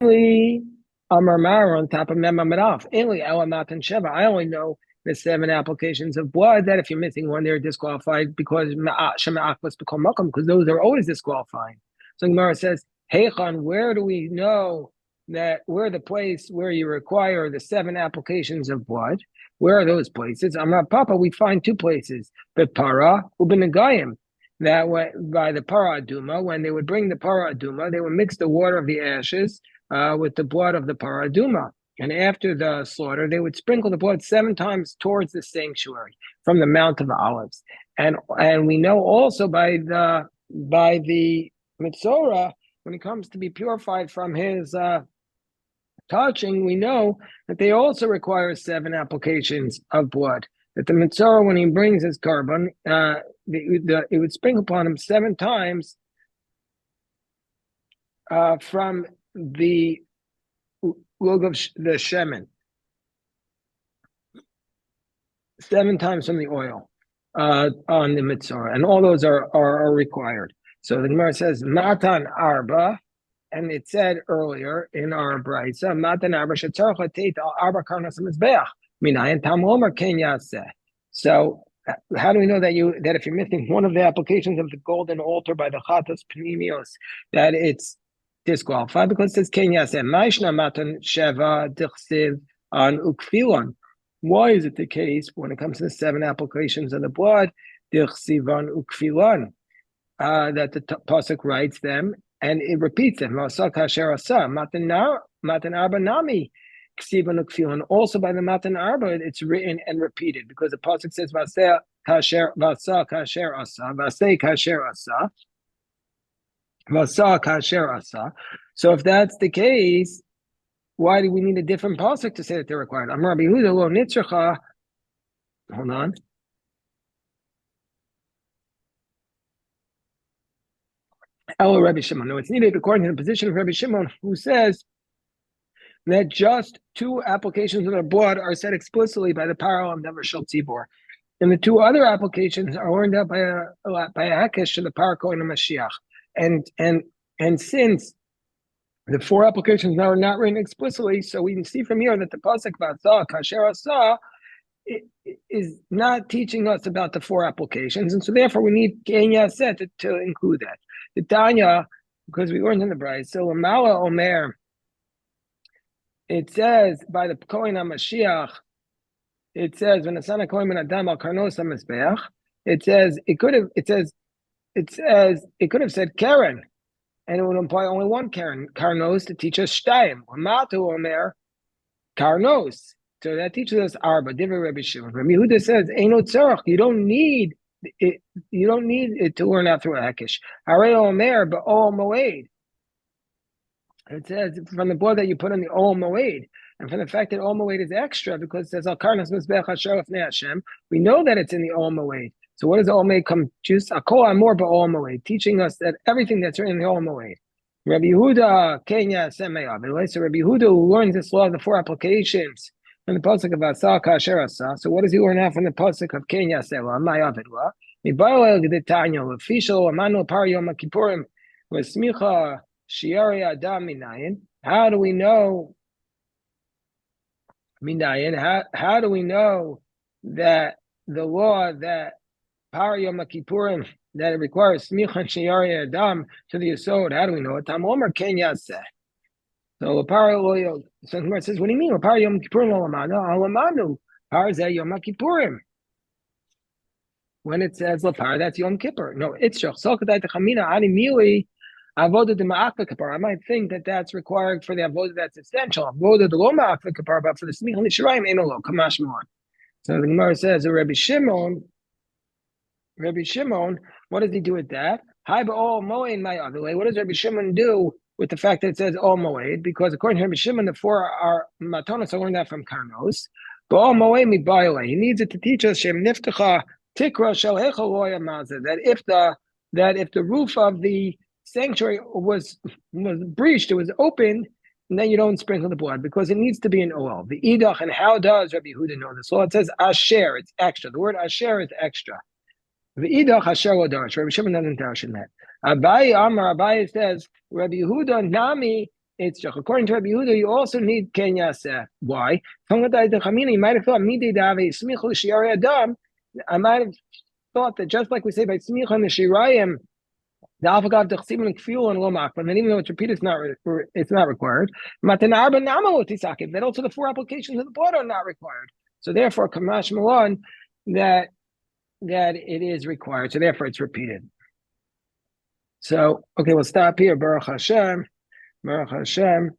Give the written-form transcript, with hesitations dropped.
only Amar Mara on top of Mem Amadaf. Only Elamat and Sheva. I only know the 7 applications of blood that if you're missing one, they're disqualified because Shema'ach become Makam, because those are always disqualifying. So Gemara says, Heichan, where do we know that where the place where you require the 7 applications of blood? Where are those places? Amar Papa, we find 2 places. Bepara, Ubenagayim. That way, by the para aduma, when they would bring the para aduma, they would mix the water of the ashes with the blood of the paraduma. And after the slaughter, they would sprinkle the blood 7 times towards the sanctuary from the Mount of Olives. And we know also by the Mitzorah, when it comes to be purified from his touching, we know that they also require 7 applications of blood. That the Mitzorah, when he brings his carbon, it would sprinkle upon him 7 times from the log of the shemen, 7 times from the oil on the mitzvah, and all those are required. So the Gemara says matan arba, and it said earlier in our brayso matan arba shetzarach latet al arba karnas mizbeach minayin tam omer ken yaseh. So how do we know that if you're missing one of the applications of the golden altar by the chatas panimios, that it's disqualified? Because it says ken yaseh ma'ishna matan sheva dichsiv on ukfilon. Why is it the case when it comes to the 7 applications of the blood, dichsivan ukfilon, that the pasuk writes them and it repeats them? Also by the Matan Arba, it's written and repeated because the pasuk says vasa kasher asa, vasa kasher asa, vasa kasher asa. So if that's the case, why do we need a different pasuk to say that they're required? Amar Rabbi Yehuda lo nitzracha. Hold on. El Rabbi Shimon. No, it's needed according to the position of Rabbi Shimon, who says that just 2 applications of the blood are said explicitly by the parallel of Never Shel Tzibor, and the 2 other applications are warned up by a hakesh to the parakoin of Mashiach. And since the 4 applications are not written explicitly, so we can see from here that the pasuk Vasa Kasher Asa is not teaching us about the 4 applications, and so therefore we need Kenya set to include that. The Tanya, because we learned in the Bride, so Amala Omer, it says by the Kohen HaMashiach, it says when the son of Kohen Adam al Karnos HaMizbeach, it could have said Karen, and it would imply only 1 Karen, Karnos, to teach us Shtayim. Amatu Omer, Karnos. So that teaches us Arba, Divrei Rabbi Shimon. Rabbi Yehuda says, Eino tzarach, you don't need it to learn out through Akish. Harei Omer, Ba'ol Moed. It says from the blood that you put on the Ol Moed, and from the fact that Ol Moed is extra, because it says Al Karnas Mizbech Asher Lefnei Hashem, we know that it's in the Ol Moed. So what does the Ol Moed come? Just Akol Amor Ba'ol Moed, teaching us that everything that's written in the Ol Moed. Rabbi Yehuda Kenya Semeyav. So Rabbi Yehuda, who learns this law of the 4 applications from the pasuk of Asa Kasher Asa. So what does he learn out from the pasuk of Kenya Sela Mayavidla? Mibael Gedetanya Lefishal Amanu Par Yom Kippurim Vesmicha Shiari Adam Minayin. How do we know Minayin? How do we know that the law that Par Yom Kippurim, that it requires Smicha Shiari Adam to the Yisod? How do we know it? Tam Omer Kenya Seh. So Lapar says, what do you mean? Lapar Yom Kippurim Alamanu. Par Zeh Yom Kippurim. When it says Lapar, that's Yom Kippur. No, it's Shach. Salkadai Techamina Ani Mili Avoda de Ma'akva Kippur. I might think that that's required for the Avoda that's essential. Avoda de Lo Ma'akva Kippur, but for the Smicha Nishraim, Ain't Lo Kamash Mon. So the Gemara says, Rabbi Shimon, what does he do with that? Hi, but all Moed my other way. What does Rabbi Shimon do with the fact that it says all Moed? Because according to Rabbi Shimon, the 4 are Matonos. I learned that from Karnos. But all Moed mi Baile. He needs it to teach us Shem Niftacha Tikra Shel Hechel Loya Mazeh. That if the roof of the sanctuary was breached, it was open, and then you don't sprinkle the blood because it needs to be an oil. The Idach, and how does Rabbi Yehuda know this? Well, it says Asher. It's extra. The word Asher is extra. The Idach Asher lo darash. Rabbi Shimon doesn't darash in that. Abaye Amar, Abaye says, Rabbi Yehuda Nami it's just according to Rabbi Yehuda, you also need Ken Yaseh. Why? You might have thought I might have thought that just like we say by Smicha and the Shirayim, the Alpagav Dechsim and Kfil and Lomak, but even though it's repeated, it's not required. Matan Arba Namo Tisakim, that also the 4 applications of the blood are not required. So therefore, Kamash Malon, that it is required. So therefore, it's repeated. So okay, we'll stop here. Baruch Hashem. Baruch Hashem.